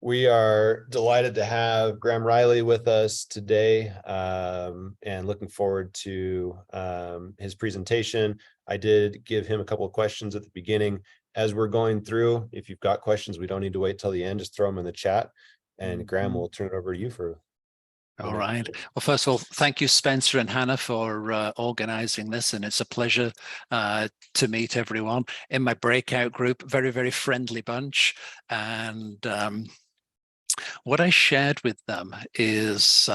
We are delighted to have Graham Riley with us today, and looking forward to his presentation. I did give him a couple of questions at the beginning. As we're going through, if you've got questions, we don't need to wait till the end, just throw them in the chat. And Graham, we'll turn it over to you for all right. Well, first of all, thank you, Spencer and Hannah, for organizing this. And it's a pleasure to meet everyone in my breakout group. Very, very friendly bunch. And what I shared with them is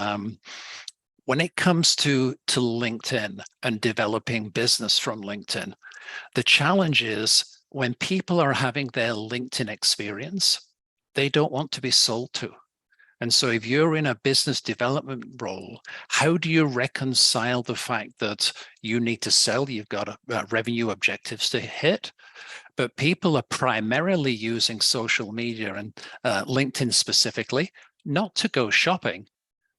when it comes to LinkedIn and developing business from LinkedIn, the challenge is when people are having their LinkedIn experience, they don't want to be sold to. And so if you're in a business development role, how do you reconcile the fact that you need to sell, you've got revenue objectives to hit, but people are primarily using social media and LinkedIn specifically, not to go shopping.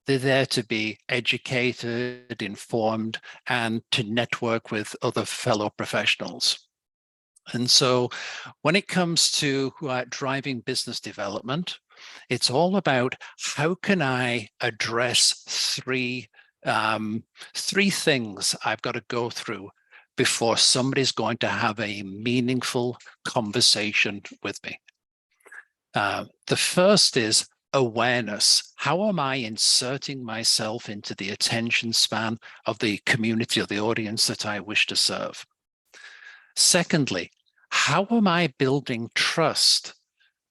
They're there to be educated, informed, and to network with other fellow professionals. And so when it comes to driving business development, it's all about how can I address three things I've got to go through before somebody's going to have a meaningful conversation with me. The first is awareness. How am I inserting myself into the attention span of the community or the audience that I wish to serve? Secondly, how am I building trust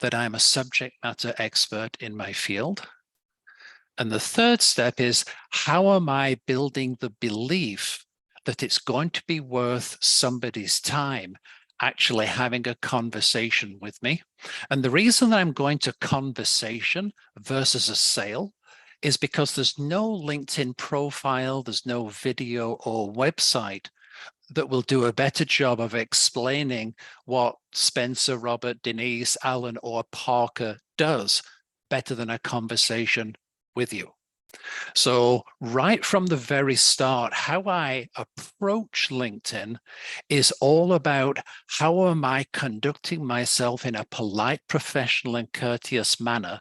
that I'm a subject matter expert in my field? And the third step is, how am I building the belief that it's going to be worth somebody's time actually having a conversation with me? And the reason that I'm going to conversation versus a sale is because there's no LinkedIn profile, there's no video or website that will do a better job of explaining what Spencer, Robert, Denise, Alan, or Parker does better than a conversation with you. So right from the very start, how I approach LinkedIn is all about how am I conducting myself in a polite, professional, and courteous manner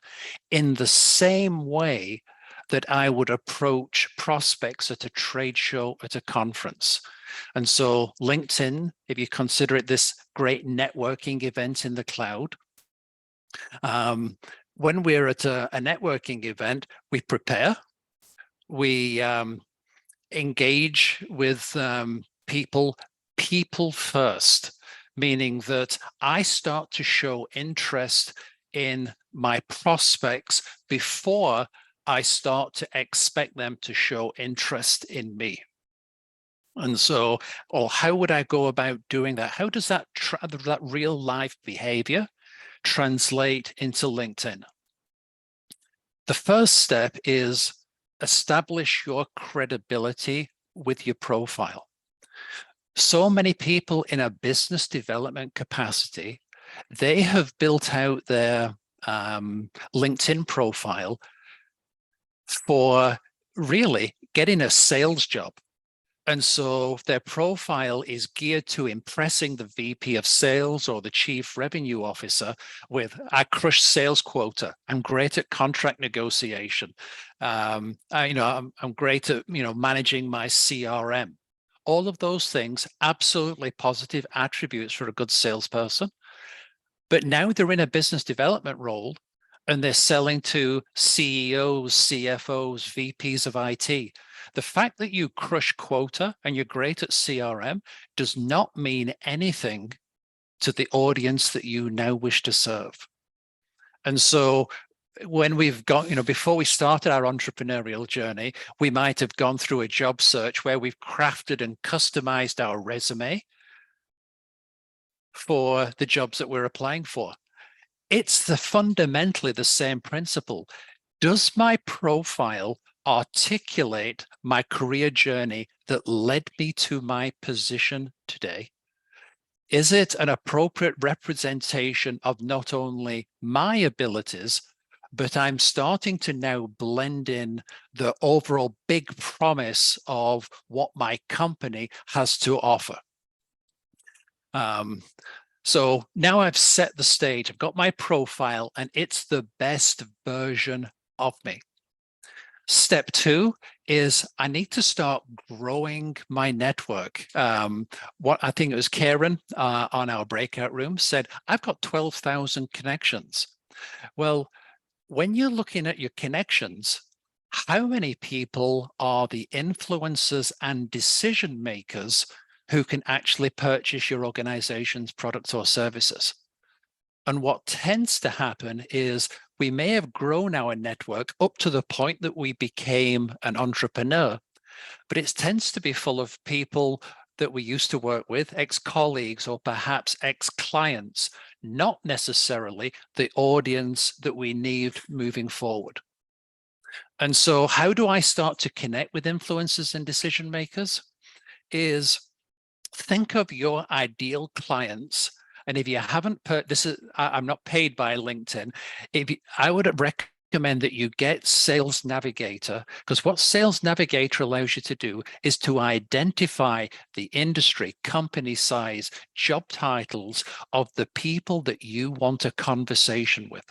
in the same way that I would approach prospects at a trade show, at a conference. And so LinkedIn, if you consider it this great networking event in the cloud, when we're at a networking event, we prepare, we engage with people first, meaning that I start to show interest in my prospects before I start to expect them to show interest in me. And so, how would I go about doing that? How does that real life behavior translate into LinkedIn? The first step is establish your credibility with your profile. So many people in a business development capacity, they have built out their LinkedIn profile for really getting a sales job. And so their profile is geared to impressing the VP of sales or the chief revenue officer with, I crush sales quota. I'm great at contract negotiation. I'm great at, managing my CRM. All of those things, absolutely positive attributes for a good salesperson. But now they're in a business development role and they're selling to CEOs, CFOs, VPs of IT. The fact that you crush quota and you're great at CRM does not mean anything to the audience that you now wish to serve. And so when we've got, before we started our entrepreneurial journey, we might have gone through a job search where we've crafted and customized our resume for the jobs that we're applying for. It's fundamentally the same principle. Does my profile articulate my career journey that led me to my position today? Is it an appropriate representation of not only my abilities, but I'm starting to now blend in the overall big promise of what my company has to offer? So now I've set the stage, I've got my profile, and it's the best version of me. Step two is I need to start growing my network. What I think it was Karen on our breakout room said, I've got 12,000 connections. Well, when you're looking at your connections, how many people are the influencers and decision makers who can actually purchase your organization's products or services? And what tends to happen is we may have grown our network up to the point that we became an entrepreneur, but it tends to be full of people that we used to work with, ex-colleagues or perhaps ex-clients, not necessarily the audience that we need moving forward. And so how do I start to connect with influencers and decision makers? Is think of your ideal clients. And if you haven't put this is, I'm not paid by LinkedIn. I would recommend that you get Sales Navigator, because what Sales Navigator allows you to do is to identify the industry, company size, job titles of the people that you want a conversation with.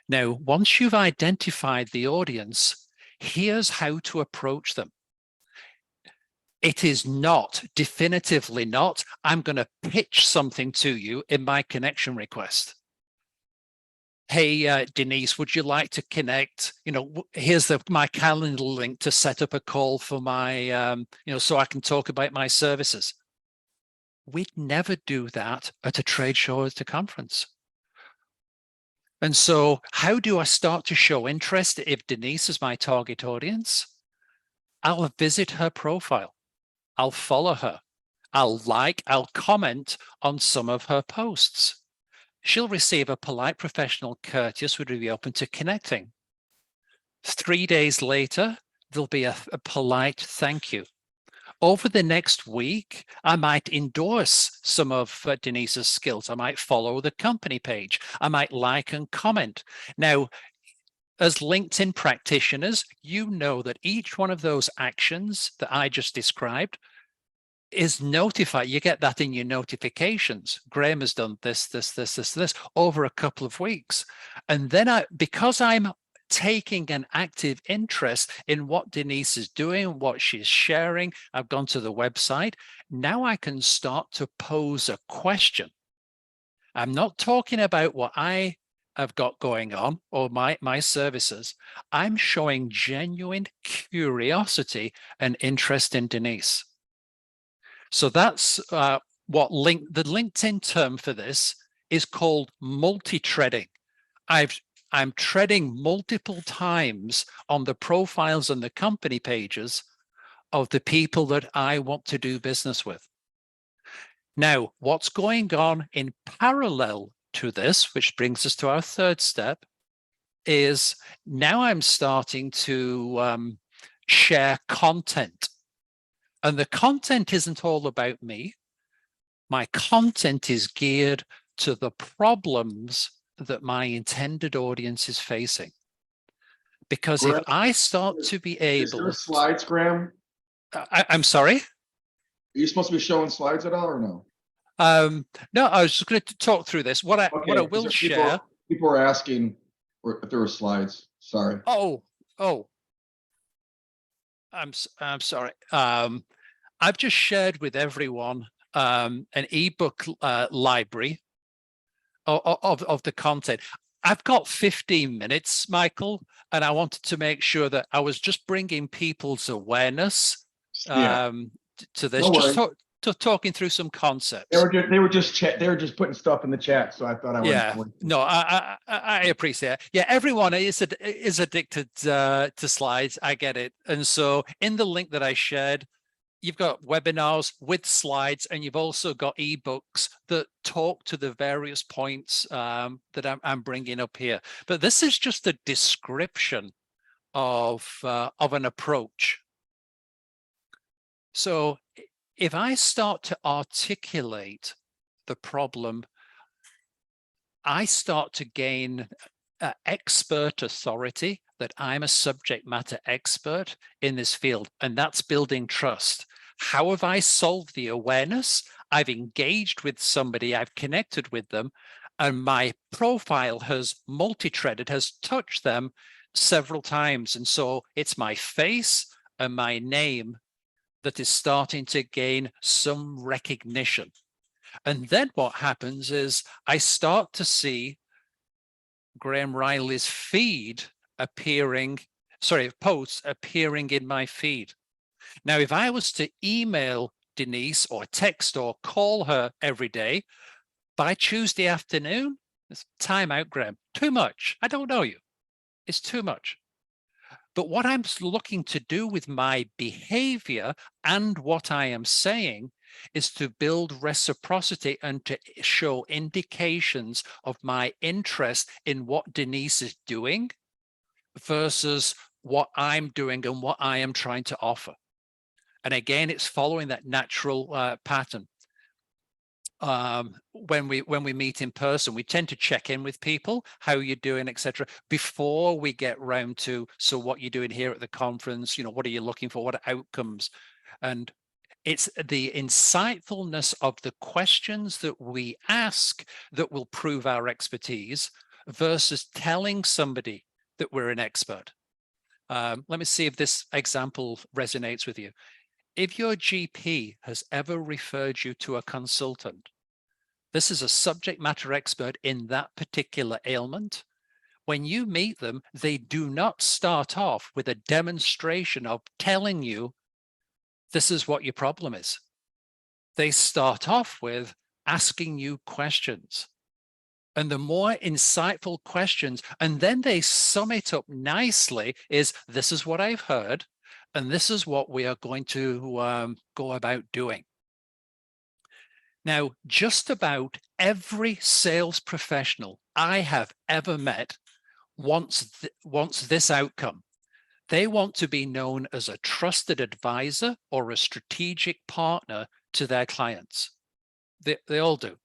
Now, once you've identified the audience, here's how to approach them. It is not, definitively not, I'm going to pitch something to you in my connection request. Hey, Denise, would you like to connect? Here's my calendar link to set up a call for my, so I can talk about my services. We'd never do that at a trade show or at a conference. And so how do I start to show interest if Denise is my target audience? I'll visit her profile. I'll follow her. I'll comment on some of her posts. She'll receive a polite, professional, courteous, would we be open to connecting? 3 days later, there'll be a polite thank you. Over the next week, I might endorse some of Denise's skills. I might follow the company page. I might like and comment. Now, as LinkedIn practitioners, you know that each one of those actions that I just described is notified. You get that in your notifications. Graham has done this over a couple of weeks. And then because I'm taking an active interest in what Denise is doing, what she's sharing, I've gone to the website. Now I can start to pose a question. I'm not talking about what I have got going on or my services. I'm showing genuine curiosity and interest in Denise. So that's what the LinkedIn term for this is called multi-threading. I'm treading multiple times on the profiles and the company pages of the people that I want to do business with. Now, what's going on in parallel to this, which brings us to our third step, is now I'm starting to share content. And the content isn't all about me. My content is geared to the problems that my intended audience is facing. Because Graham, if I start to be able... Is there slides, Graham? I'm sorry? Are you supposed to be showing slides at all or no? No, I was just going to talk through this. What I will share... People are asking if there were slides. Sorry. Oh, I'm sorry. I've just shared with everyone an ebook library of the content. I've got 15 minutes, Michael, and I wanted to make sure that I was just bringing people's awareness to this, just talking through some concepts. They were just putting stuff in the chat, so I thought I would. Yeah, no, I appreciate it. Yeah, everyone is addicted to slides. I get it, and so in the link that I shared, you've got webinars with slides, and you've also got ebooks that talk to the various points that I'm bringing up here. But this is just a description of an approach. So if I start to articulate the problem, I start to gain expert authority that I'm a subject matter expert in this field, and that's building trust. How have I solved the awareness? I've engaged with somebody, I've connected with them, and my profile has multi-threaded, has touched them several times. And so it's my face and my name that is starting to gain some recognition. And then what happens is I start to see Graham Riley's feed appearing, posts appearing in my feed. Now, if I was to email Denise or text or call her every day, by Tuesday afternoon, it's time out, Graham. Too much. I don't know you. It's too much. But what I'm looking to do with my behavior and what I am saying is to build reciprocity and to show indications of my interest in what Denise is doing versus what I'm doing and what I am trying to offer. And again, it's following that natural pattern. When we meet in person, we tend to check in with people, how you're doing, etc., before we get round to, so what you're doing here at the conference, what are you looking for, what are outcomes? And it's the insightfulness of the questions that we ask that will prove our expertise versus telling somebody that we're an expert. Let me see if this example resonates with you. If your GP has ever referred you to a consultant, this is a subject matter expert in that particular ailment. When you meet them, they do not start off with a demonstration of telling you this is what your problem is. They start off with asking you questions. And the more insightful questions, and then they sum it up nicely, is this is what I've heard, and this is what we are going to go about doing. Now, just about every sales professional I have ever met wants this outcome. They want to be known as a trusted advisor or a strategic partner to their clients. They all do.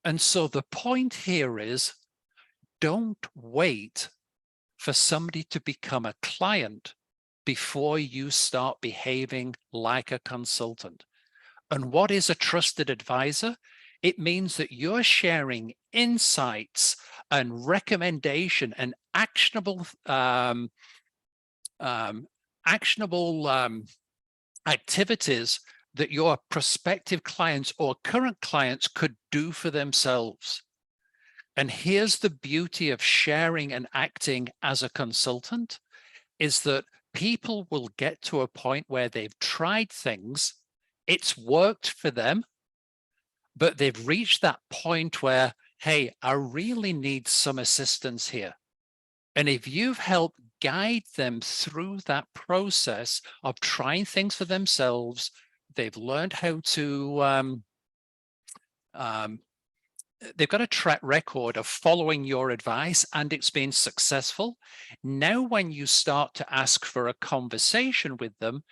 And so the point here is, don't wait for somebody to become a client before you start behaving like a consultant. And what is a trusted advisor? It means that you're sharing insights and recommendation and actionable activities that your prospective clients or current clients could do for themselves. And here's the beauty of sharing and acting as a consultant, is that people will get to a point where they've tried things, it's worked for them, but they've reached that point where, hey, I really need some assistance here. And if you've helped guide them through that process of trying things for themselves, they've learned how to, they've got a track record of following your advice and it's been successful. Now, when you start to ask for a conversation with them,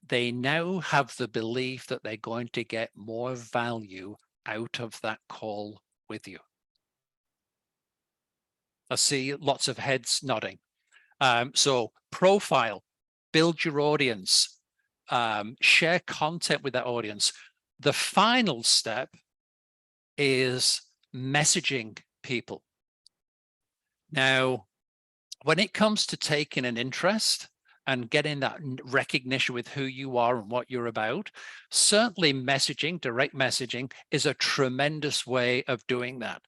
they now have the belief that they're going to get more value out of that call with you. I see lots of heads nodding. So profile, build your audience, share content with that audience. The final step is messaging people. Now, when it comes to taking an interest and getting that recognition with who you are and what you're about, certainly messaging, direct messaging, is a tremendous way of doing that.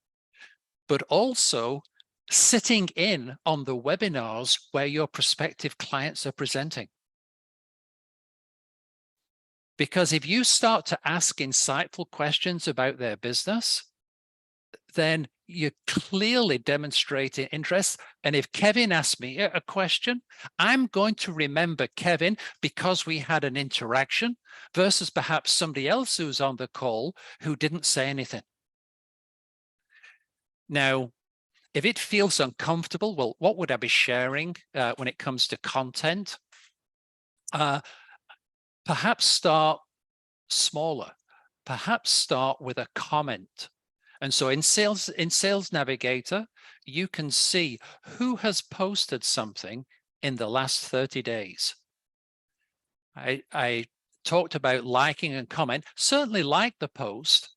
But also sitting in on the webinars where your prospective clients are presenting. Because if you start to ask insightful questions about their business, then you're clearly demonstrating interest. And if Kevin asks me a question, I'm going to remember Kevin because we had an interaction versus perhaps somebody else who's on the call who didn't say anything. Now, if it feels uncomfortable, well, what would I be sharing when it comes to content? Perhaps start smaller. Perhaps start with a comment. And so in Sales Navigator, you can see who has posted something in the last 30 days. I talked about liking and comment. Certainly like the post,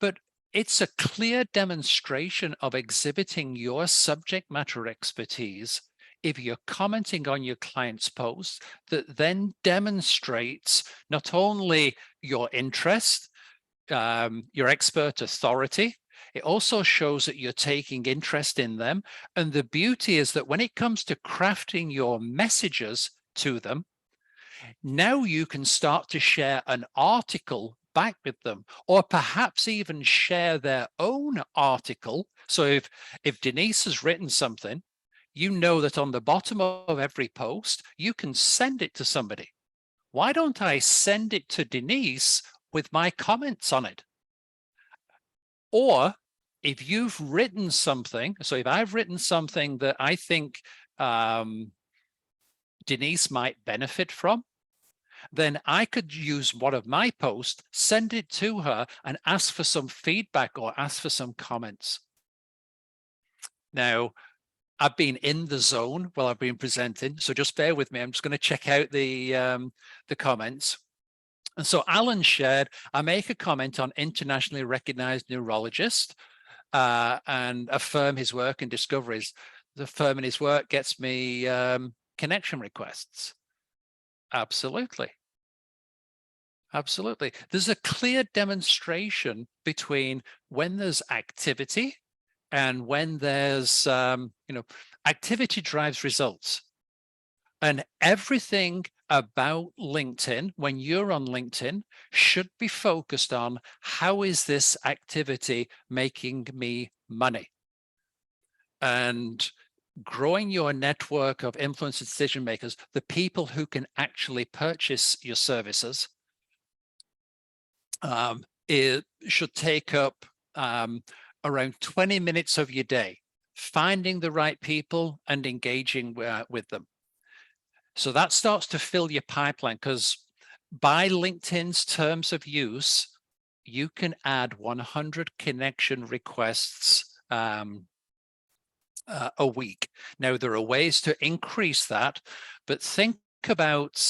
but it's a clear demonstration of exhibiting your subject matter expertise if you're commenting on your client's post that then demonstrates not only your interest, your expert authority, it also shows that you're taking interest in them. And the beauty is that when it comes to crafting your messages to them, now you can start to share an article back with them, or perhaps even share their own article. So if Denise has written something, you know that on the bottom of every post, you can send it to somebody. Why don't I send it to Denise with my comments on it? Or if you've written something, so if I've written something that I think Denise might benefit from, then I could use one of my posts, send it to her and ask for some feedback or ask for some comments. Now, I've been in the zone while I've been presenting, so just bear with me. I'm just going to check out the comments. And so Alan shared, I make a comment on internationally recognized neurologist and affirm his work and discoveries. The affirming his work gets me connection requests. Absolutely. Absolutely. There's a clear demonstration between when there's activity and when there's, activity drives results. And everything about LinkedIn, when you're on LinkedIn, should be focused on how is this activity making me money? And growing your network of influence decision makers, the people who can actually purchase your services, it should take up around 20 minutes of your day, finding the right people and engaging with them. So that starts to fill your pipeline, because by LinkedIn's terms of use, you can add 100 connection requests a week. Now, there are ways to increase that, but think about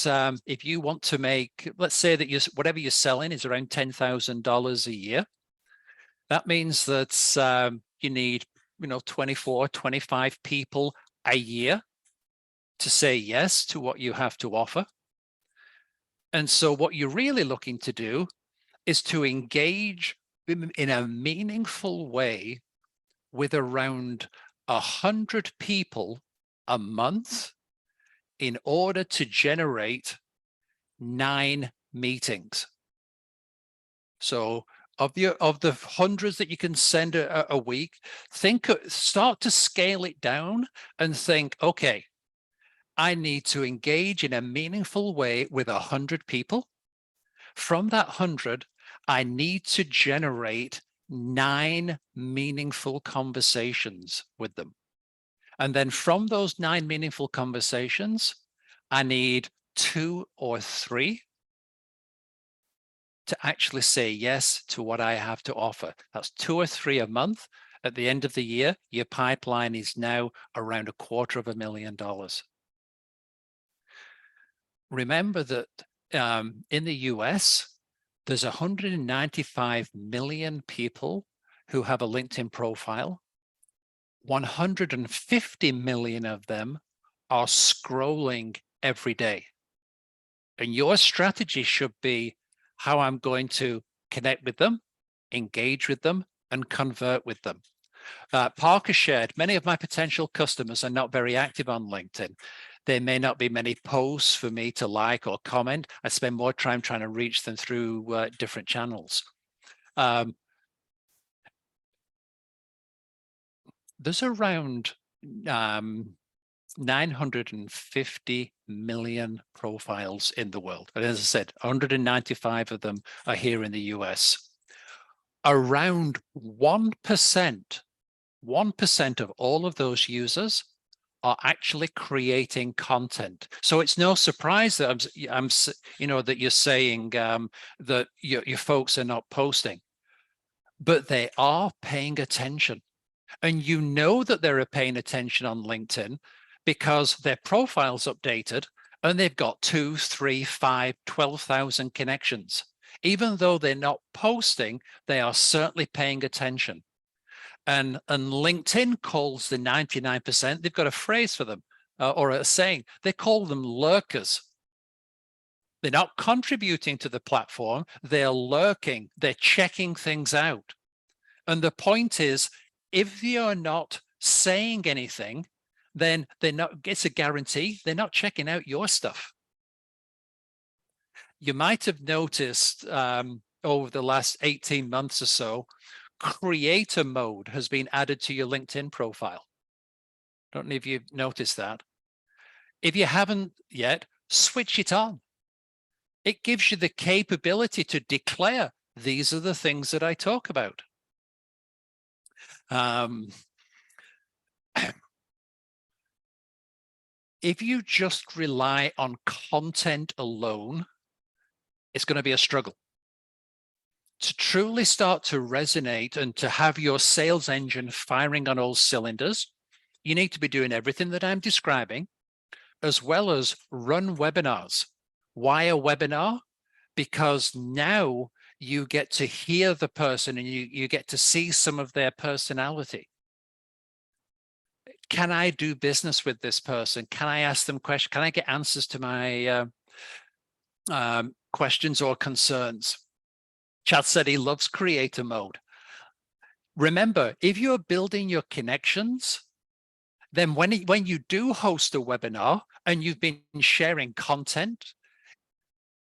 if you want to make, let's say that whatever you're selling is around $10,000 a year. That means that you need 24, 25 people a year to say yes to what you have to offer. And so what you're really looking to do is to engage in a meaningful way with around 100 people a month in order to generate 9 meetings. So of the hundreds that you can send a week, start to scale it down and think, okay, I need to engage in a meaningful way with 100 people. From that 100, I need to generate 9 meaningful conversations with them. And then from those 9 meaningful conversations, I need 2 or 3 to actually say yes to what I have to offer. That's 2 or 3 a month. At the end of the year, your pipeline is now around $250,000. Remember that in the US, there's 195 million people who have a LinkedIn profile. 150 million of them are scrolling every day. And your strategy should be how I'm going to connect with them, engage with them, and convert with them. Parker shared, many of my potential customers are not very active on LinkedIn. There may not be many posts for me to like or comment. I spend more time trying to reach them through different channels. There's around 950 million profiles in the world. And as I said, 195 of them are here in the US. Around 1% of all of those users are actually creating content. So it's no surprise that that you're saying that your folks are not posting, but they are paying attention. And that they're paying attention on LinkedIn because their profile's updated and they've got 2, 3, 5, 12,000 connections. Even though they're not posting, they are certainly paying attention. And LinkedIn calls the 99%, they've got a phrase for them, or a saying, they call them lurkers. They're not contributing to the platform, they're lurking, they're checking things out. And the point is, if you're not saying anything, then they're not, it's a guarantee, they're not checking out your stuff. You might have noticed over the last 18 months or so, creator mode has been added to your LinkedIn profile. Don't know if you've noticed that. If you haven't yet, switch it on. It gives you the capability to declare, these are the things that I talk about. If you just rely on content alone, it's going to be a struggle. To truly start to resonate and to have your sales engine firing on all cylinders, you need to be doing everything that I'm describing, as well as run webinars. Why a webinar? Because now you get to hear the person and you get to see some of their personality. Can I do business with this person? Can I ask them questions? Can I get answers to my questions or concerns? Chad said he loves creator mode. Remember, if you're building your connections, then when you do host a webinar and you've been sharing content,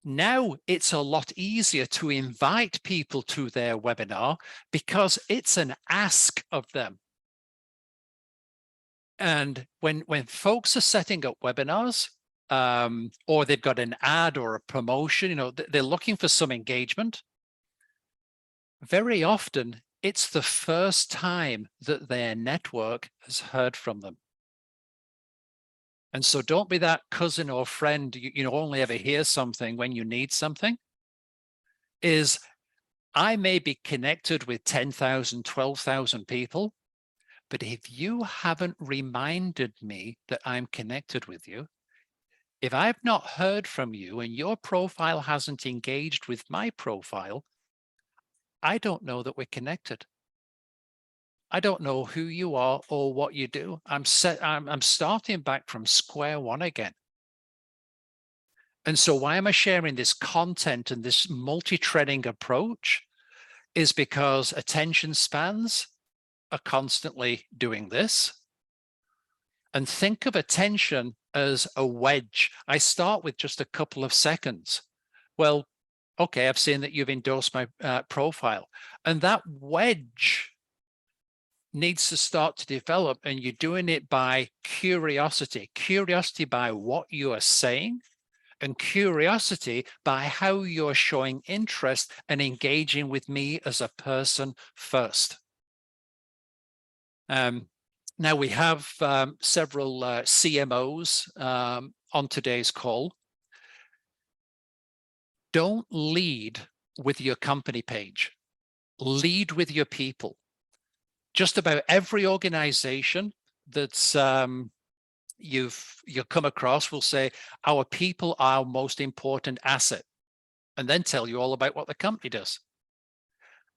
now it's a lot easier to invite people to their webinar because it's an ask of them. And when folks are setting up webinars, or they've got an ad or a promotion, you know, they're looking for some engagement. Very often, it's the first time that their network has heard from them. And so don't be that cousin or friend, you know, only ever hear something when you need something. Is I may be connected with 10,000, 12,000 people, but if you haven't reminded me that I'm connected with you, if I've not heard from you and your profile hasn't engaged with my profile, I don't know that we're connected. I don't know who you are or what you do. I'm starting back from square one again. And so why am I sharing this content and this multi-threading approach? Is because attention spans are constantly doing this. And think of attention as a wedge. I start with just a couple of seconds. Well, okay, I've seen that you've endorsed my profile. And that wedge needs to start to develop, and you're doing it by curiosity by what you are saying, and curiosity by how you're showing interest and engaging with me as a person first. Now we have several CMOs on today's call. Don't lead with your company page. Lead with your people. Just about every organization that's you've come across will say, our people are our most important asset, and then tell you all about what the company does.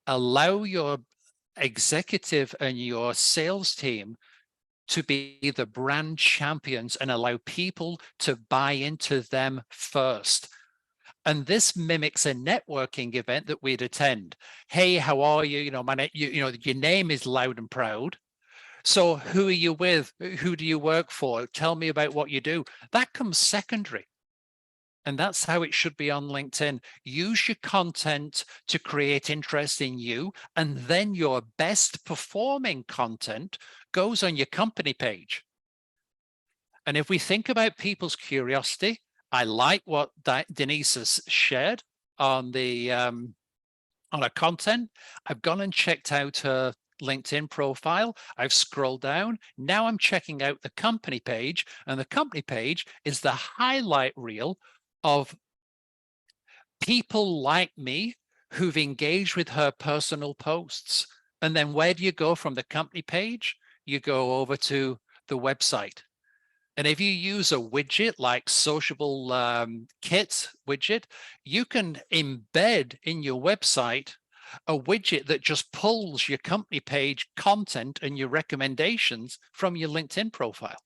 Allow your executive and your sales team to be the brand champions and allow people to buy into them first. And this mimics a networking event that we'd attend. Hey, how are you? You know, your name is loud and proud. So who are you with? Who do you work for? Tell me about what you do. That comes secondary. And that's how it should be on LinkedIn. Use your content to create interest in you, and then your best performing content goes on your company page. And if we think about people's curiosity, I like what Denise has shared on the on her content. I've gone and checked out her LinkedIn profile. I've scrolled down. Now I'm checking out the company page, and the company page is the highlight reel of people like me who've engaged with her personal posts. And then where do you go from the company page? You go over to the website. And if you use a widget like Sociable Kit widget, you can embed in your website a widget that just pulls your company page content and your recommendations from your LinkedIn profile.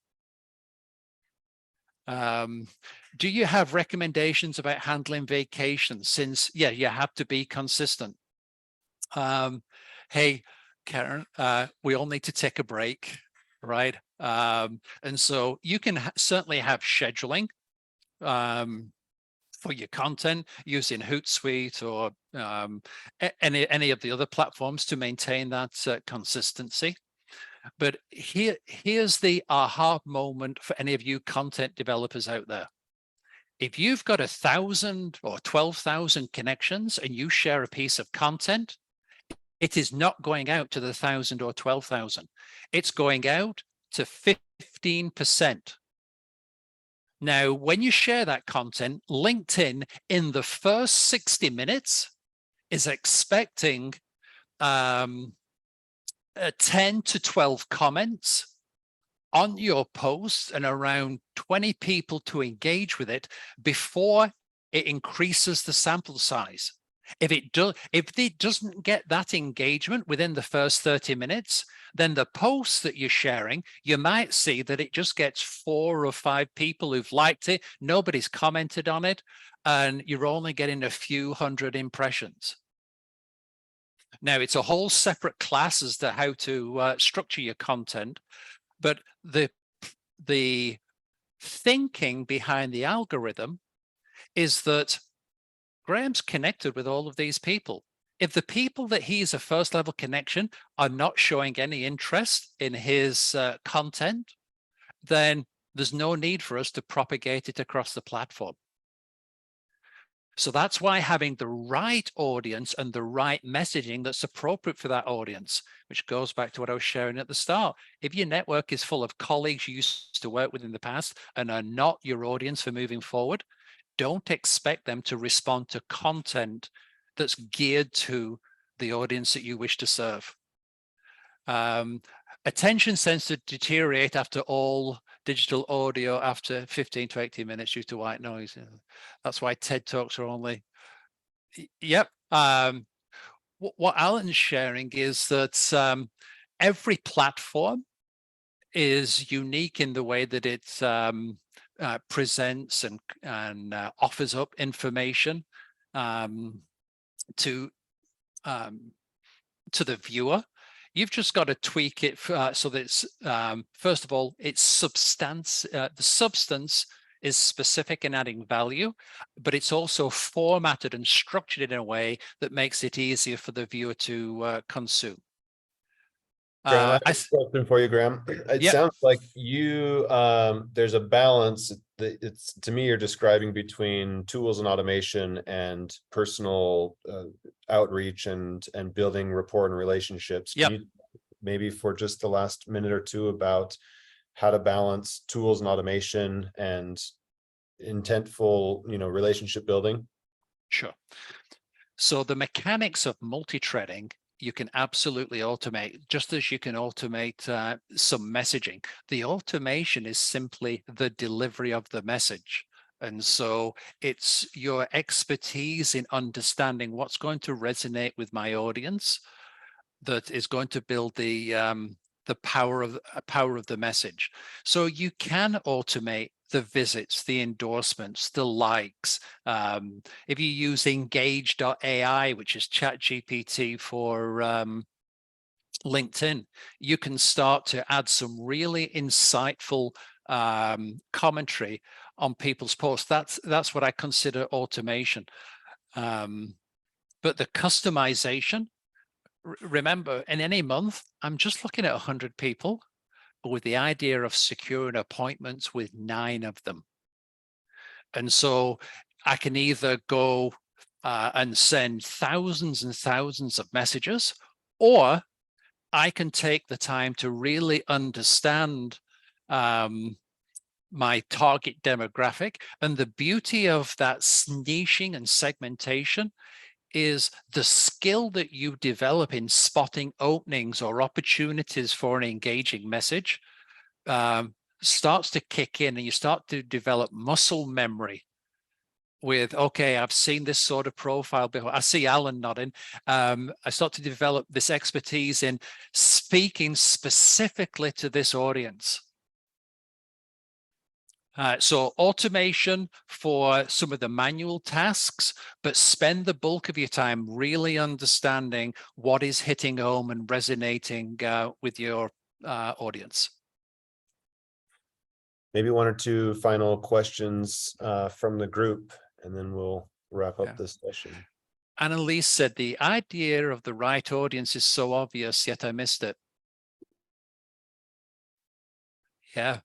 Do you have recommendations about handling vacations? Since, yeah, you have to be consistent. Hey, Karen, we all need to take a break, right? And so you can certainly have scheduling for your content using Hootsuite or any of the other platforms to maintain that consistency. But here's the aha moment for any of you content developers out there. If you've got 1,000 or 12,000 connections and you share a piece of content, it is not going out to the 1,000 or 12,000. It's going out to 15%. Now, when you share that content, LinkedIn in the first 60 minutes is expecting 10 to 12 comments on your post and around 20 people to engage with it before it increases the sample size. If it doesn't get that engagement within the first 30 minutes, then the posts that you're sharing, you might see that it just gets 4 or 5 people who've liked it. Nobody's commented on it, and you're only getting a few hundred impressions. Now, it's a whole separate class as to how to structure your content, but the thinking behind the algorithm is that Graham's connected with all of these people. If the people that he's a first level connection are not showing any interest in his content, then there's no need for us to propagate it across the platform. So that's why having the right audience and the right messaging that's appropriate for that audience, which goes back to what I was sharing at the start. If your network is full of colleagues you used to work with in the past and are not your audience for moving forward, don't expect them to respond to content that's geared to the audience that you wish to serve. Attention tends to deteriorate after all digital audio after 15 to 18 minutes due to white noise. That's why TED Talks are only, yep. What Alan's sharing is that every platform is unique in the way that it presents and offers up information to the viewer. You've just got to tweak it so that it's first of all, it's substance. The substance is specific and adding value, but it's also formatted and structured in a way that makes it easier for the viewer to consume. Graham, I have a question for you, Graham. It sounds like you there's a balance that it's, to me, you're describing between tools and automation and personal outreach and building rapport and relationships. Can you maybe for just the last minute or two about how to balance tools and automation and intentful, relationship building? Sure. So the mechanics of multi-threading you can absolutely automate, just as you can automate some messaging. The automation is simply the delivery of the message. And so it's your expertise in understanding what's going to resonate with my audience that is going to build the power of the message. So you can automate the visits, the endorsements, the likes. If you use engage.ai, which is ChatGPT for LinkedIn, you can start to add some really insightful commentary on people's posts. That's what I consider automation. But the customization, remember, in any month, I'm just looking at 100 people with the idea of securing appointments with 9 of them. And so I can either go and send thousands and thousands of messages, or I can take the time to really understand my target demographic. And the beauty of that niching and segmentation is the skill that you develop in spotting openings or opportunities for an engaging message starts to kick in and you start to develop muscle memory with, okay, I've seen this sort of profile before. I see Alan nodding. I start to develop this expertise in speaking specifically to this audience. So automation for some of the manual tasks, but spend the bulk of your time really understanding what is hitting home and resonating with your audience. Maybe one or two final questions from the group, and then we'll wrap up this session. Annalise said, the idea of the right audience is so obvious, yet I missed it. Yeah,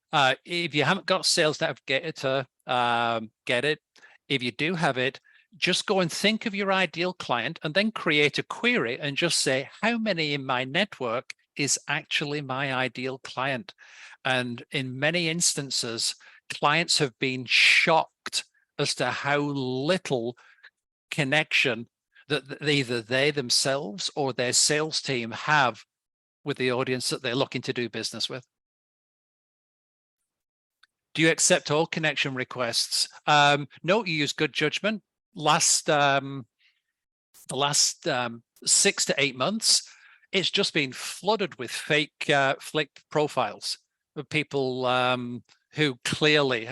if you haven't got Sales Navigator, get it. If you do have it, just go and think of your ideal client and then create a query and just say, how many in my network is actually my ideal client? And in many instances, clients have been shocked as to how little connection that either they themselves or their sales team have with the audience that they're looking to do business with. Do you accept all connection requests? No, you use good judgment. The last 6 to 8 months, it's just been flooded with fake profiles of people who clearly,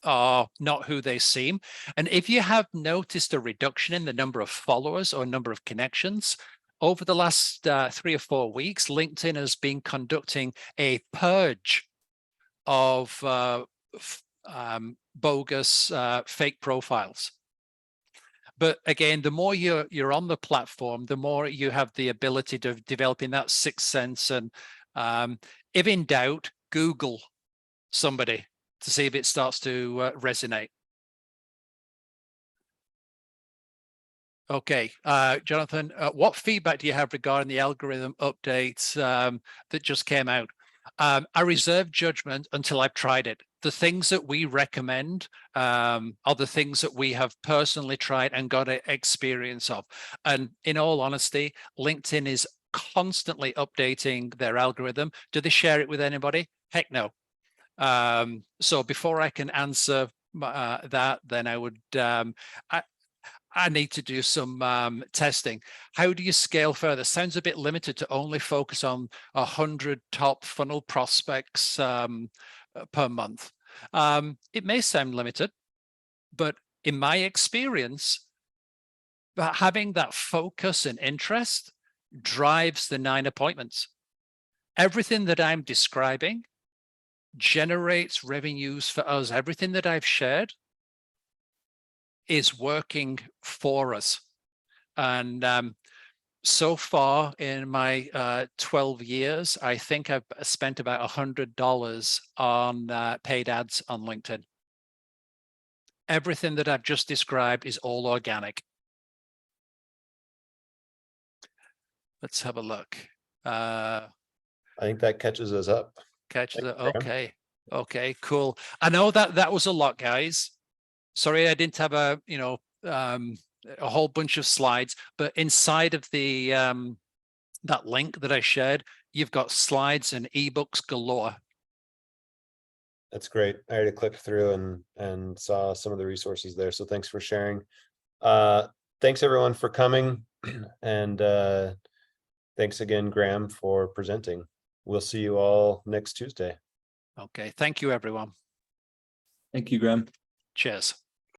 are not who they seem. And if you have noticed a reduction in the number of followers or number of connections, over the last 3 or 4 weeks, LinkedIn has been conducting a purge of bogus fake profiles. But again, the more you're on the platform, the more you have the ability to develop in that sixth sense. And if in doubt, Google somebody to see if it starts to resonate. Okay, Jonathan, what feedback do you have regarding the algorithm updates that just came out? I reserve judgment until I've tried it. The things that we recommend are the things that we have personally tried and got an experience of. And in all honesty, LinkedIn is constantly updating their algorithm. Do they share it with anybody? Heck no. So before I can answer that, then I would, I need to do some testing. How do you scale further? Sounds a bit limited to only focus on 100 top funnel prospects per month. It may sound limited, but in my experience, having that focus and interest drives the 9 appointments. Everything that I'm describing generates revenues for us. Everything that I've shared is working for us. And so far in my 12 years, I think I've spent about $100 on paid ads on LinkedIn. Everything that I've just described is all organic. Let's have a look. I think that catches us up. Catches it. Okay. Okay, cool. I know that was a lot, guys. Sorry, I didn't have a whole bunch of slides, but inside of the that link that I shared, you've got slides and ebooks galore. That's great. I already clicked through and saw some of the resources there. So thanks for sharing. Thanks everyone for coming, and thanks again, Graham, for presenting. We'll see you all next Tuesday. Okay, thank you, everyone. Thank you, Graham. Cheers.